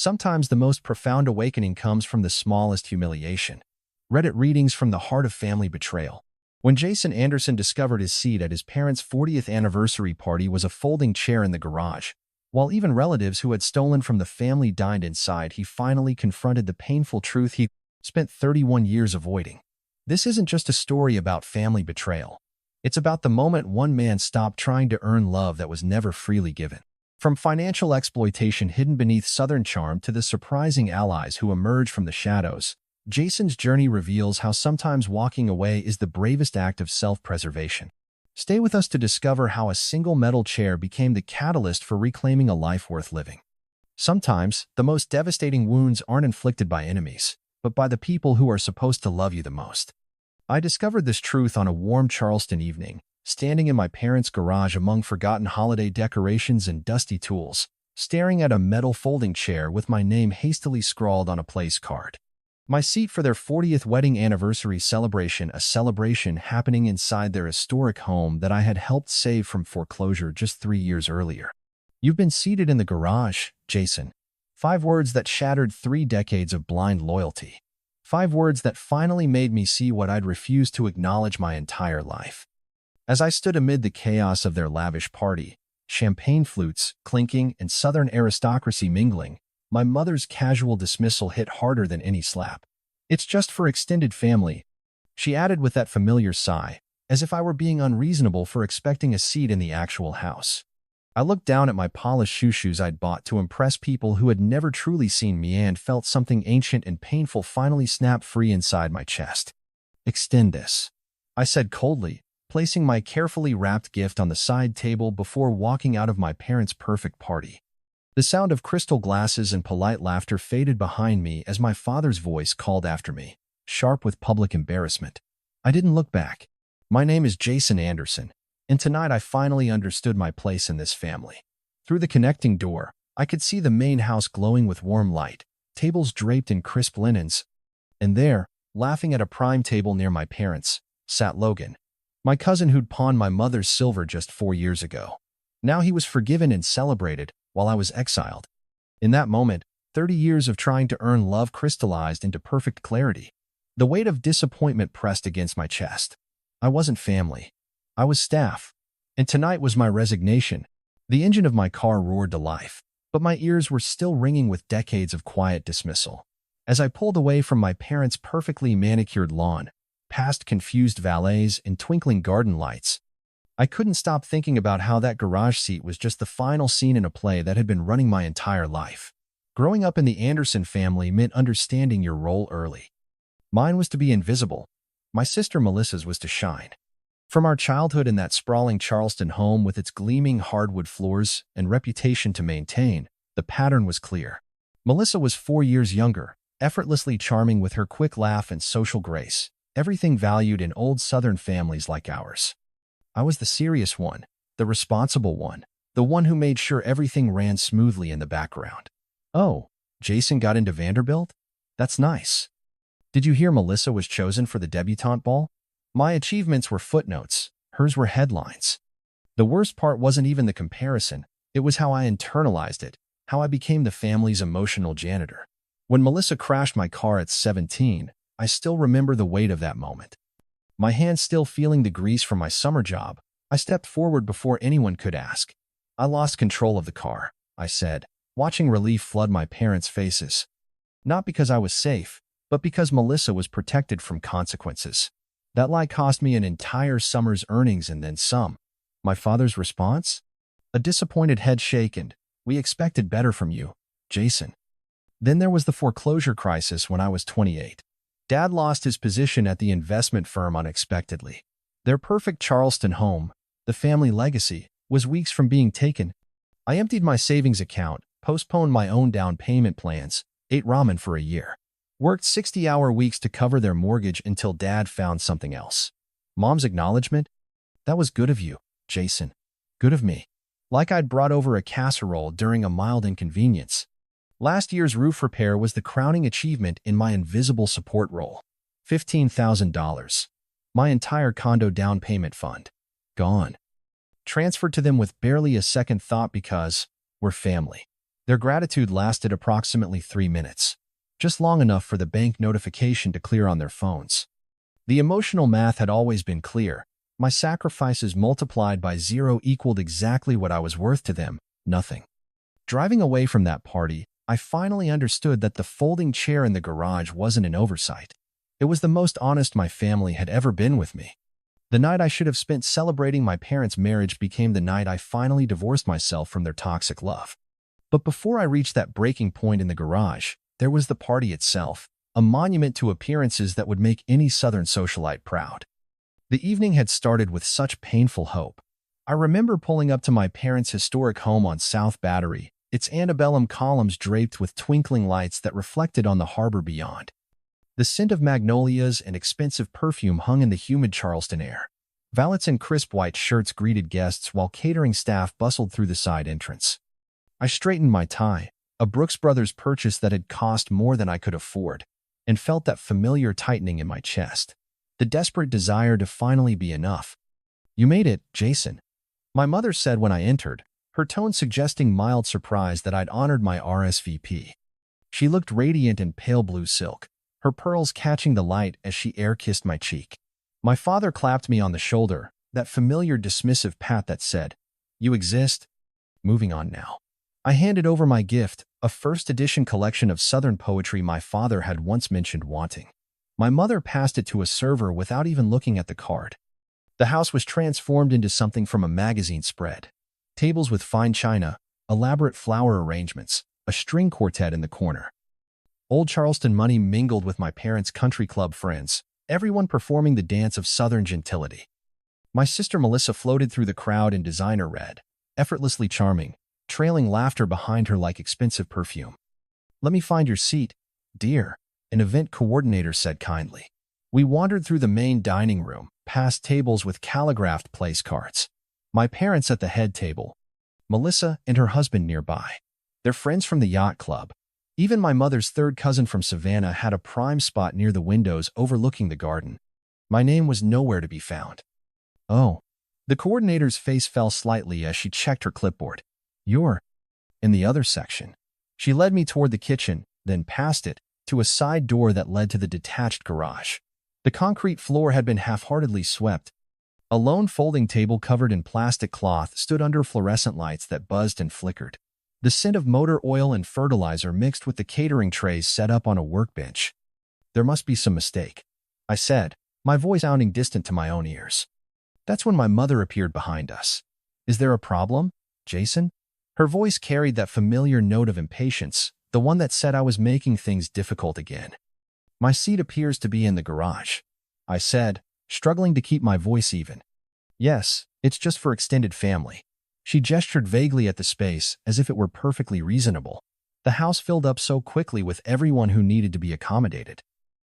Sometimes the most profound awakening comes from the smallest humiliation. Reddit readings from the heart of family betrayal. When Jason Anderson discovered his seat at his parents' 40th anniversary party was a folding chair in the garage, while even relatives who had stolen from the family dined inside, he finally confronted the painful truth he spent 31 years avoiding. This isn't just a story about family betrayal. It's about the moment one man stopped trying to earn love that was never freely given. From financial exploitation hidden beneath Southern charm to the surprising allies who emerge from the shadows, Jason's journey reveals how sometimes walking away is the bravest act of self-preservation. Stay with us to discover how a single metal chair became the catalyst for reclaiming a life worth living. Sometimes, the most devastating wounds aren't inflicted by enemies, but by the people who are supposed to love you the most. I discovered this truth on a warm Charleston evening, standing in my parents' garage among forgotten holiday decorations and dusty tools, staring at a metal folding chair with my name hastily scrawled on a place card. My seat for their 40th wedding anniversary celebration, a celebration happening inside their historic home that I had helped save from foreclosure just 3 years earlier. You've been seated in the garage, Jason. 5 words that shattered 3 decades of blind loyalty. 5 words that finally made me see what I'd refused to acknowledge my entire life. As I stood amid the chaos of their lavish party, champagne flutes clinking and Southern aristocracy mingling, my mother's casual dismissal hit harder than any slap. "It's just for extended family," she added with that familiar sigh, as if I were being unreasonable for expecting a seat in the actual house. I looked down at my polished shoes I'd bought to impress people who had never truly seen me and felt something ancient and painful finally snap free inside my chest. "Extend this," I said coldly, placing my carefully wrapped gift on the side table before walking out of my parents' perfect party. The sound of crystal glasses and polite laughter faded behind me as my father's voice called after me, sharp with public embarrassment. I didn't look back. "My name is Jason Anderson, and tonight I finally understood my place in this family." Through the connecting door, I could see the main house glowing with warm light, tables draped in crisp linens, and there, laughing at a prime table near my parents, sat Logan, my cousin who'd pawned my mother's silver just 4 years ago. Now he was forgiven and celebrated, while I was exiled. In that moment, 30 years of trying to earn love crystallized into perfect clarity. The weight of disappointment pressed against my chest. I wasn't family. I was staff. And tonight was my resignation. The engine of my car roared to life, but my ears were still ringing with decades of quiet dismissal. As I pulled away from my parents' perfectly manicured lawn, past confused valets and twinkling garden lights, I couldn't stop thinking about how that garage seat was just the final scene in a play that had been running my entire life. Growing up in the Anderson family meant understanding your role early. Mine was to be invisible. My sister Melissa's was to shine. From our childhood in that sprawling Charleston home with its gleaming hardwood floors and reputation to maintain, the pattern was clear. Melissa was 4 years younger, effortlessly charming with her quick laugh and social grace, everything valued in old Southern families like ours. I was the serious one, the responsible one, the one who made sure everything ran smoothly in the background. "Oh, Jason got into Vanderbilt? That's nice. Did you hear Melissa was chosen for the debutante ball?" My achievements were footnotes, hers were headlines. The worst part wasn't even the comparison, it was how I internalized it, how I became the family's emotional janitor. When Melissa crashed my car at 17, I still remember the weight of that moment. My hands still feeling the grease from my summer job, I stepped forward before anyone could ask. "I lost control of the car," I said, watching relief flood my parents' faces. Not because I was safe, but because Melissa was protected from consequences. That lie cost me an entire summer's earnings and then some. My father's response? A disappointed head shake and, "We expected better from you, Jason." Then there was the foreclosure crisis when I was 28. Dad lost his position at the investment firm unexpectedly. Their perfect Charleston home, the family legacy, was weeks from being taken. I emptied my savings account, postponed my own down payment plans, ate ramen for a year, worked 60-hour weeks to cover their mortgage until Dad found something else. Mom's acknowledgement? "That was good of you, Jason. Good of me." Like I'd brought over a casserole during a mild inconvenience. Last year's roof repair was the crowning achievement in my invisible support role. $15,000. My entire condo down payment fund. Gone. Transferred to them with barely a second thought because we're family. Their gratitude lasted approximately 3 minutes, just long enough for the bank notification to clear on their phones. The emotional math had always been clear. My sacrifices multiplied by 0 equaled exactly what I was worth to them, nothing. Driving away from that party, I finally understood that the folding chair in the garage wasn't an oversight. It was the most honest my family had ever been with me. The night I should have spent celebrating my parents' marriage became the night I finally divorced myself from their toxic love. But before I reached that breaking point in the garage, there was the party itself, a monument to appearances that would make any Southern socialite proud. The evening had started with such painful hope. I remember pulling up to my parents' historic home on South Battery, its antebellum columns draped with twinkling lights that reflected on the harbor beyond. The scent of magnolias and expensive perfume hung in the humid Charleston air. Valets in crisp white shirts greeted guests while catering staff bustled through the side entrance. I straightened my tie, a Brooks Brothers purchase that had cost more than I could afford, and felt that familiar tightening in my chest. The desperate desire to finally be enough. "You made it, Jason," my mother said when I entered, her tone suggesting mild surprise that I'd honored my RSVP. She looked radiant in pale blue silk, her pearls catching the light as she air-kissed my cheek. My father clapped me on the shoulder, that familiar dismissive pat that said, "You exist." Moving on now. I handed over my gift, a first-edition collection of Southern poetry my father had once mentioned wanting. My mother passed it to a server without even looking at the card. The house was transformed into something from a magazine spread. Tables with fine china, elaborate flower arrangements, a string quartet in the corner. Old Charleston money mingled with my parents' country club friends, everyone performing the dance of Southern gentility. My sister Melissa floated through the crowd in designer red, effortlessly charming, trailing laughter behind her like expensive perfume. "Let me find your seat, dear," an event coordinator said kindly. We wandered through the main dining room, past tables with calligraphed place cards. My parents at the head table, Melissa and her husband nearby. Their friends from the yacht club. Even my mother's third cousin from Savannah had a prime spot near the windows overlooking the garden. My name was nowhere to be found. "Oh." The coordinator's face fell slightly as she checked her clipboard. "You're in the other section." She led me toward the kitchen, then past it, to a side door that led to the detached garage. The concrete floor had been half-heartedly swept. A lone folding table covered in plastic cloth stood under fluorescent lights that buzzed and flickered. The scent of motor oil and fertilizer mixed with the catering trays set up on a workbench. "There must be some mistake," I said, my voice sounding distant to my own ears. That's when my mother appeared behind us. "Is there a problem, Jason?" Her voice carried that familiar note of impatience, the one that said I was making things difficult again. "My seat appears to be in the garage," I said, struggling to keep my voice even. "Yes, it's just for extended family." She gestured vaguely at the space, as if it were perfectly reasonable. The house filled up so quickly with everyone who needed to be accommodated.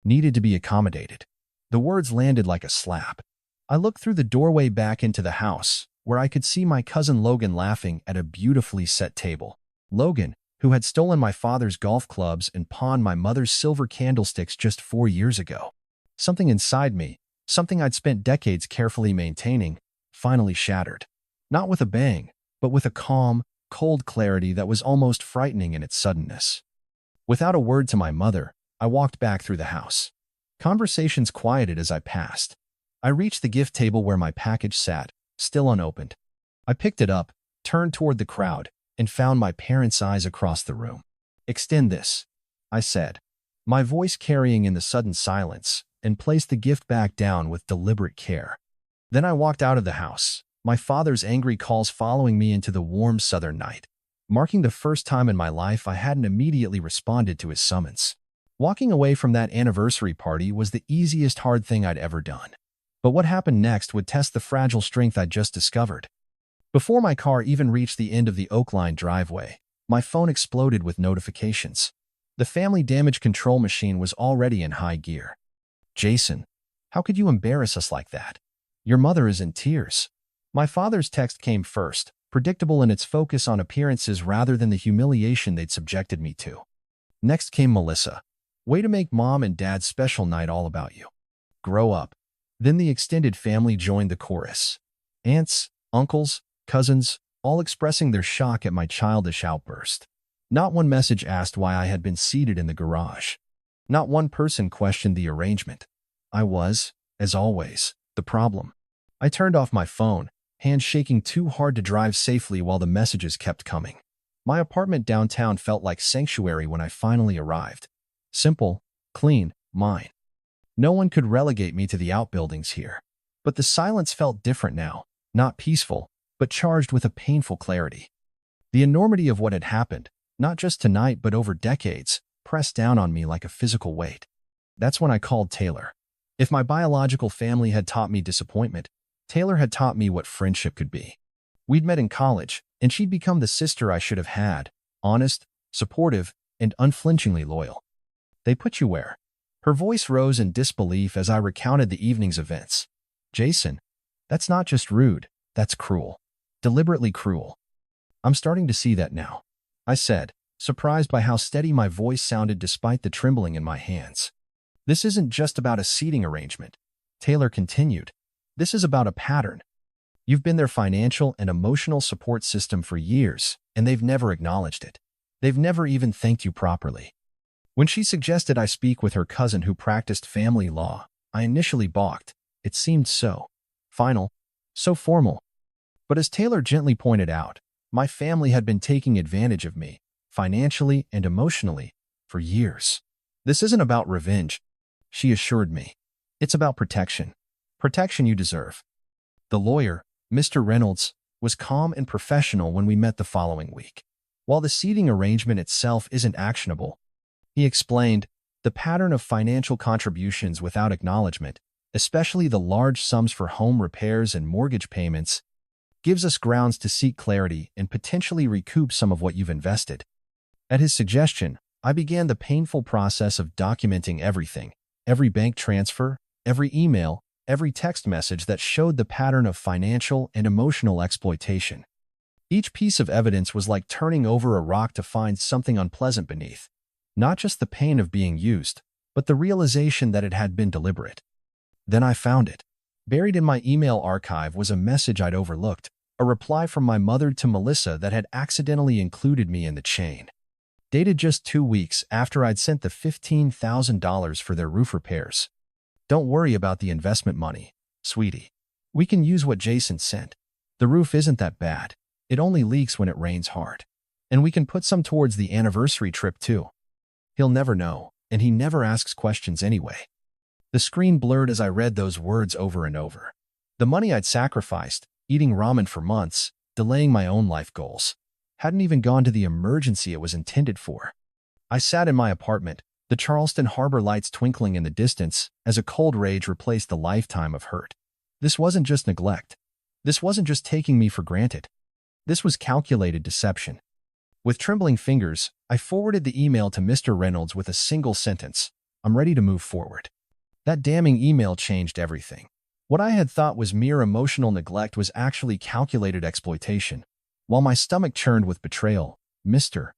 Needed to be accommodated. The words landed like a slap. I looked through the doorway back into the house, where I could see my cousin Logan laughing at a beautifully set table. Logan, who had stolen my father's golf clubs and pawned my mother's silver candlesticks just 4 years ago. Something inside me, something I'd spent decades carefully maintaining, finally shattered. Not with a bang, but with a calm, cold clarity that was almost frightening in its suddenness. Without a word to my mother, I walked back through the house. Conversations quieted as I passed. I reached the gift table where my package sat, still unopened. I picked it up, turned toward the crowd, and found my parents' eyes across the room. "Extend this," I said, my voice carrying in the sudden silence, and placed the gift back down with deliberate care. Then I walked out of the house, my father's angry calls following me into the warm southern night, marking the first time in my life I hadn't immediately responded to his summons. Walking away from that anniversary party was the easiest hard thing I'd ever done. But what happened next would test the fragile strength I'd just discovered. Before my car even reached the end of the Oakline driveway, my phone exploded with notifications. The family damage control machine was already in high gear. "Jason, how could you embarrass us like that? Your mother is in tears." My father's text came first, predictable in its focus on appearances rather than the humiliation they'd subjected me to. Next came Melissa. "Way to make mom and dad's special night all about you. Grow up." Then the extended family joined the chorus. Aunts, uncles, cousins, all expressing their shock at my childish outburst. Not one message asked why I had been seated in the garage. Not one person questioned the arrangement. I was, as always, the problem. I turned off my phone, hands shaking too hard to drive safely while the messages kept coming. My apartment downtown felt like sanctuary when I finally arrived. Simple, clean, mine. No one could relegate me to the outbuildings here. But the silence felt different now, not peaceful, but charged with a painful clarity. The enormity of what had happened, not just tonight but over decades, pressed down on me like a physical weight. That's when I called Taylor. If my biological family had taught me disappointment, Taylor had taught me what friendship could be. We'd met in college, and she'd become the sister I should have had, honest, supportive, and unflinchingly loyal. They put you where? Her voice rose in disbelief as I recounted the evening's events. Jason, that's not just rude, that's cruel. Deliberately cruel. I'm starting to see that now, I said, surprised by how steady my voice sounded despite the trembling in my hands. This isn't just about a seating arrangement, Taylor continued. This is about a pattern. You've been their financial and emotional support system for years, and they've never acknowledged it. They've never even thanked you properly. When she suggested I speak with her cousin who practiced family law, I initially balked. It seemed so final, so formal. But as Taylor gently pointed out, my family had been taking advantage of me, financially and emotionally, for years. This isn't about revenge, she assured me. It's about protection. Protection you deserve. The lawyer, Mr. Reynolds, was calm and professional when we met the following week. While the seating arrangement itself isn't actionable, he explained, the pattern of financial contributions without acknowledgement, especially the large sums for home repairs and mortgage payments, gives us grounds to seek clarity and potentially recoup some of what you've invested. At his suggestion, I began the painful process of documenting everything, every bank transfer, every email, every text message that showed the pattern of financial and emotional exploitation. Each piece of evidence was like turning over a rock to find something unpleasant beneath. Not just the pain of being used, but the realization that it had been deliberate. Then I found it. Buried in my email archive was a message I'd overlooked, a reply from my mother to Melissa that had accidentally included me in the chain. Dated just 2 weeks after I'd sent the $15,000 for their roof repairs. Don't worry about the investment money, sweetie. We can use what Jason sent. The roof isn't that bad. It only leaks when it rains hard. And we can put some towards the anniversary trip too. He'll never know, and he never asks questions anyway. The screen blurred as I read those words over and over. The money I'd sacrificed, eating ramen for months, delaying my own life goals, hadn't even gone to the emergency it was intended for. I sat in my apartment, the Charleston harbor lights twinkling in the distance, as a cold rage replaced a lifetime of hurt. This wasn't just neglect. This wasn't just taking me for granted. This was calculated deception. With trembling fingers, I forwarded the email to Mr. Reynolds with a single sentence. I'm ready to move forward. That damning email changed everything. What I had thought was mere emotional neglect was actually calculated exploitation. While my stomach churned with betrayal, Mr.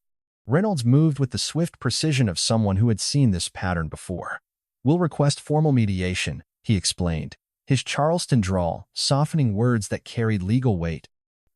Reynolds moved with the swift precision of someone who had seen this pattern before. We'll request formal mediation, he explained, his Charleston drawl softening words that carried legal weight.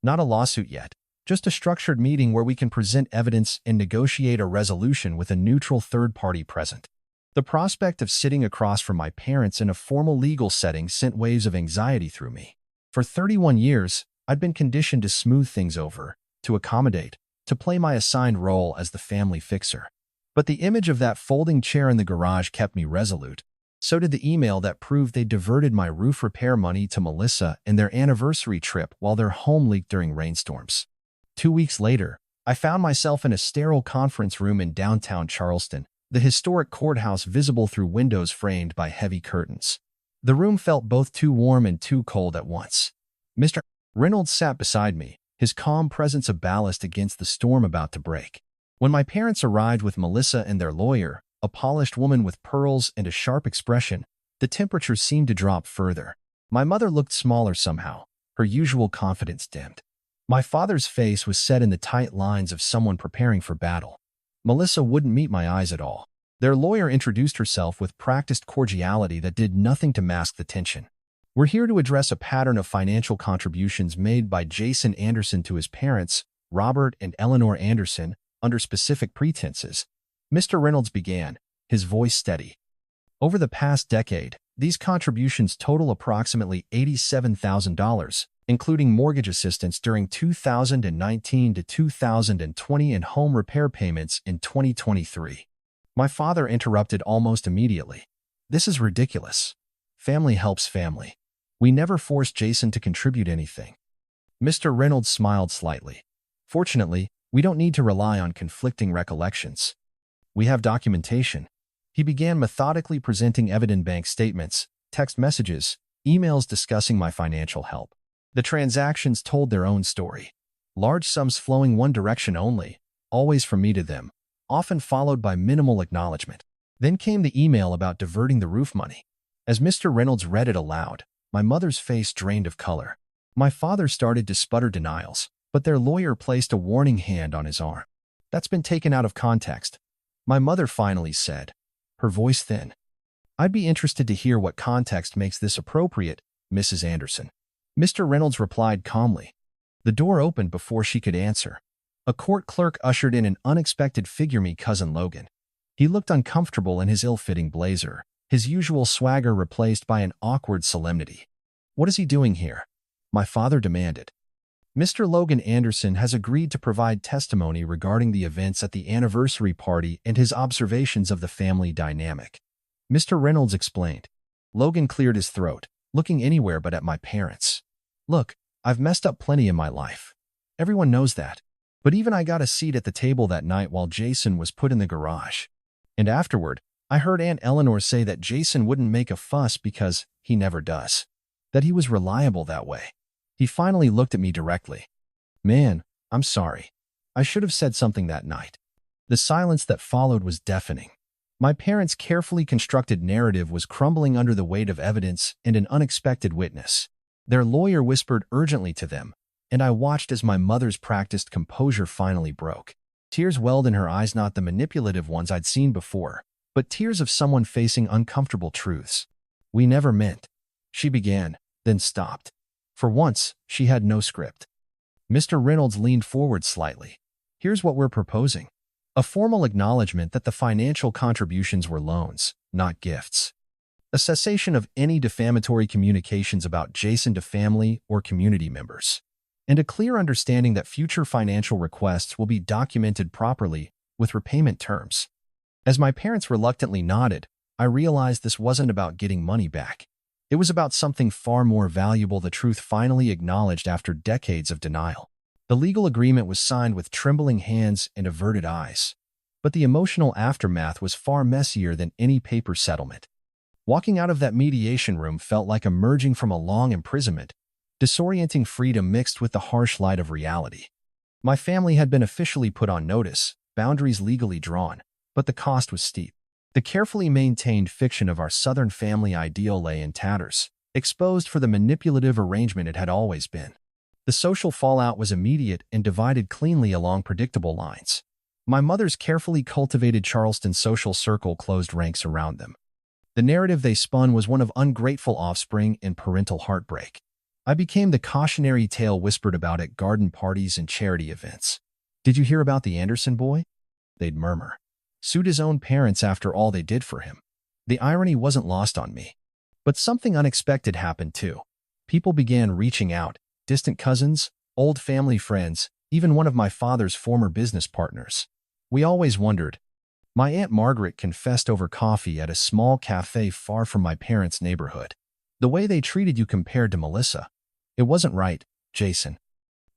Not a lawsuit yet, just a structured meeting where we can present evidence and negotiate a resolution with a neutral third party present. The prospect of sitting across from my parents in a formal legal setting sent waves of anxiety through me. For 31 years, I'd been conditioned to smooth things over, to accommodate, to play my assigned role as the family fixer. But the image of that folding chair in the garage kept me resolute. So did the email that proved they diverted my roof repair money to Melissa and their anniversary trip while their home leaked during rainstorms. 2 weeks later, I found myself in a sterile conference room in downtown Charleston, the historic courthouse visible through windows framed by heavy curtains. The room felt both too warm and too cold at once. Mr. Reynolds sat beside me, his calm presence a ballast against the storm about to break. When my parents arrived with Melissa and their lawyer, a polished woman with pearls and a sharp expression, the temperature seemed to drop further. My mother looked smaller somehow, her usual confidence dimmed. My father's face was set in the tight lines of someone preparing for battle. Melissa wouldn't meet my eyes at all. Their lawyer introduced herself with practiced cordiality that did nothing to mask the tension. We're here to address a pattern of financial contributions made by Jason Anderson to his parents, Robert and Eleanor Anderson, under specific pretenses. Mr. Reynolds began, his voice steady. Over the past decade, these contributions total approximately $87,000, including mortgage assistance during 2019 to 2020 and home repair payments in 2023. My father interrupted almost immediately. This is ridiculous. Family helps family. We never forced Jason to contribute anything. Mr. Reynolds smiled slightly. Fortunately, we don't need to rely on conflicting recollections. We have documentation. He began methodically presenting evident bank statements, text messages, emails discussing my financial help. The transactions told their own story. Large sums flowing one direction only, always from me to them, often followed by minimal acknowledgement. Then came the email about diverting the roof money. As Mr. Reynolds read it aloud, my mother's face drained of color. My father started to sputter denials, but their lawyer placed a warning hand on his arm. That's been taken out of context, my mother finally said, her voice thin. I'd be interested to hear what context makes this appropriate, Mrs. Anderson. Mr. Reynolds replied calmly. The door opened before she could answer. A court clerk ushered in an unexpected figure, me cousin Logan. He looked uncomfortable in his ill-fitting blazer, his usual swagger replaced by an awkward solemnity. What is he doing here? My father demanded. Mr. Logan Anderson has agreed to provide testimony regarding the events at the anniversary party and his observations of the family dynamic. Mr. Reynolds explained. Logan cleared his throat, looking anywhere but at my parents. Look, I've messed up plenty in my life. Everyone knows that. But even I got a seat at the table that night while Jason was put in the garage. And afterward, I heard Aunt Eleanor say that Jason wouldn't make a fuss because he never does. That he was reliable that way. He finally looked at me directly. Man, I'm sorry. I should have said something that night. The silence that followed was deafening. My parents' carefully constructed narrative was crumbling under the weight of evidence and an unexpected witness. Their lawyer whispered urgently to them, and I watched as my mother's practiced composure finally broke. Tears welled in her eyes, not the manipulative ones I'd seen before, but tears of someone facing uncomfortable truths. We never meant. She began, then stopped. For once, she had no script. Mr. Reynolds leaned forward slightly. Here's what we're proposing. A formal acknowledgement that the financial contributions were loans, not gifts. A cessation of any defamatory communications about Jason to family or community members. And a clear understanding that future financial requests will be documented properly with repayment terms. As my parents reluctantly nodded, I realized this wasn't about getting money back. It was about something far more valuable, the truth finally acknowledged after decades of denial. The legal agreement was signed with trembling hands and averted eyes. But the emotional aftermath was far messier than any paper settlement. Walking out of that mediation room felt like emerging from a long imprisonment, disorienting freedom mixed with the harsh light of reality. My family had been officially put on notice, boundaries legally drawn, but the cost was steep. The carefully maintained fiction of our Southern family ideal lay in tatters, exposed for the manipulative arrangement it had always been. The social fallout was immediate and divided cleanly along predictable lines. My mother's carefully cultivated Charleston social circle closed ranks around them. The narrative they spun was one of ungrateful offspring and parental heartbreak. I became the cautionary tale whispered about at garden parties and charity events. Did you hear about the Anderson boy? They'd murmur. Sued his own parents after all they did for him. The irony wasn't lost on me. But something unexpected happened too. People began reaching out, distant cousins, old family friends, even one of my father's former business partners. We always wondered. My Aunt Margaret confessed over coffee at a small cafe far from my parents' neighborhood. The way they treated you compared to Melissa. It wasn't right, Jason.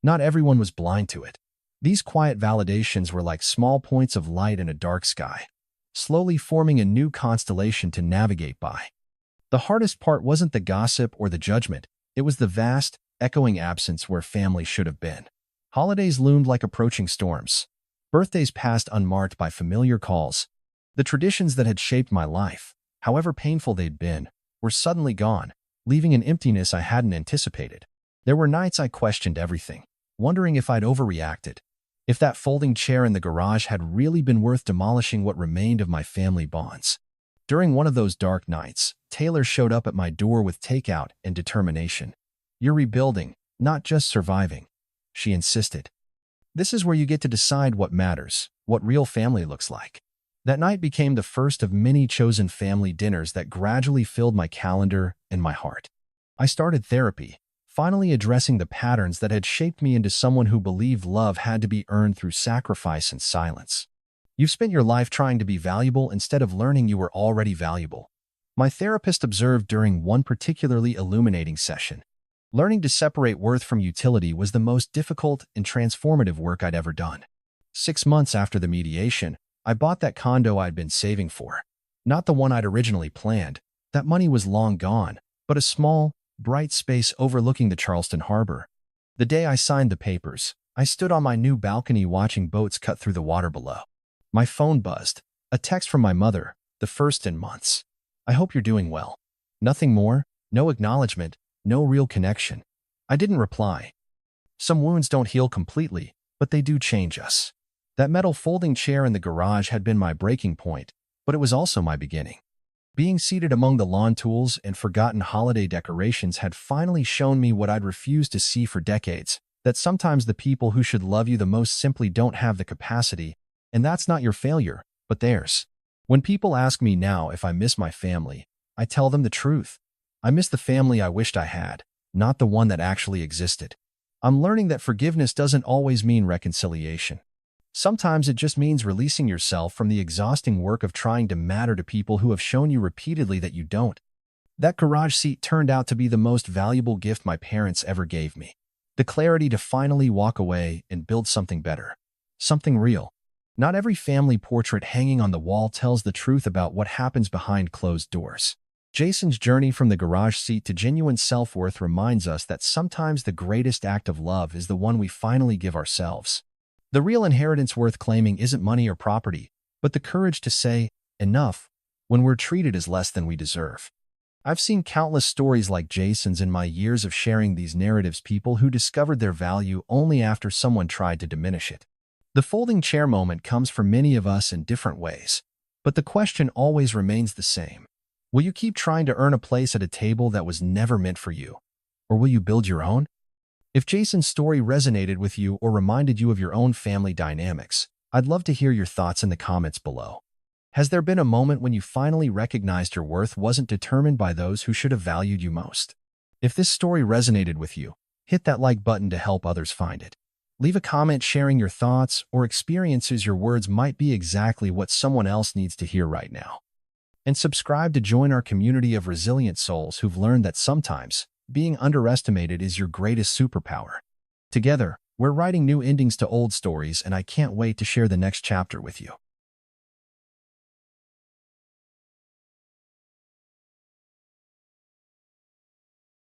Not everyone was blind to it. These quiet validations were like small points of light in a dark sky, slowly forming a new constellation to navigate by. The hardest part wasn't the gossip or the judgment, it was the vast, echoing absence where family should have been. Holidays loomed like approaching storms. Birthdays passed unmarked by familiar calls. The traditions that had shaped my life, however painful they'd been, were suddenly gone, leaving an emptiness I hadn't anticipated. There were nights I questioned everything, wondering if I'd overreacted. If that folding chair in the garage had really been worth demolishing what remained of my family bonds. During one of those dark nights, Taylor showed up at my door with takeout and determination. You're rebuilding, not just surviving, she insisted. This is where you get to decide what matters, what real family looks like. That night became the first of many chosen family dinners that gradually filled my calendar and my heart. I started therapy, finally addressing the patterns that had shaped me into someone who believed love had to be earned through sacrifice and silence. You've spent your life trying to be valuable instead of learning you were already valuable. My therapist observed during one particularly illuminating session. Learning to separate worth from utility was the most difficult and transformative work I'd ever done. 6 months after the mediation, I bought that condo I'd been saving for. Not the one I'd originally planned. That money was long gone, but a small, bright space overlooking the Charleston harbor. The day I signed the papers, I stood on my new balcony watching boats cut through the water below. My phone buzzed. A text from my mother, the first in months. "I hope you're doing well." Nothing more, no acknowledgement, no real connection. I didn't reply. Some wounds don't heal completely, but they do change us. That metal folding chair in the garage had been my breaking point, but it was also my beginning. Being seated among the lawn tools and forgotten holiday decorations had finally shown me what I'd refused to see for decades, that sometimes the people who should love you the most simply don't have the capacity, and that's not your failure, but theirs. When people ask me now if I miss my family, I tell them the truth. I miss the family I wished I had, not the one that actually existed. I'm learning that forgiveness doesn't always mean reconciliation. Sometimes it just means releasing yourself from the exhausting work of trying to matter to people who have shown you repeatedly that you don't. That garage seat turned out to be the most valuable gift my parents ever gave me. The clarity to finally walk away and build something better. Something real. Not every family portrait hanging on the wall tells the truth about what happens behind closed doors. Jason's journey from the garage seat to genuine self-worth reminds us that sometimes the greatest act of love is the one we finally give ourselves. The real inheritance worth claiming isn't money or property, but the courage to say, enough, when we're treated as less than we deserve. I've seen countless stories like Jason's in my years of sharing these narratives, people who discovered their value only after someone tried to diminish it. The folding chair moment comes for many of us in different ways, but the question always remains the same. Will you keep trying to earn a place at a table that was never meant for you? Or will you build your own? If Jason's story resonated with you or reminded you of your own family dynamics, I'd love to hear your thoughts in the comments below. Has there been a moment when you finally recognized your worth wasn't determined by those who should have valued you most? If this story resonated with you, hit that like button to help others find it. Leave a comment sharing your thoughts or experiences. Your words might be exactly what someone else needs to hear right now. And subscribe to join our community of resilient souls who've learned that sometimes being underestimated is your greatest superpower. Together, we're writing new endings to old stories, and I can't wait to share the next chapter with you.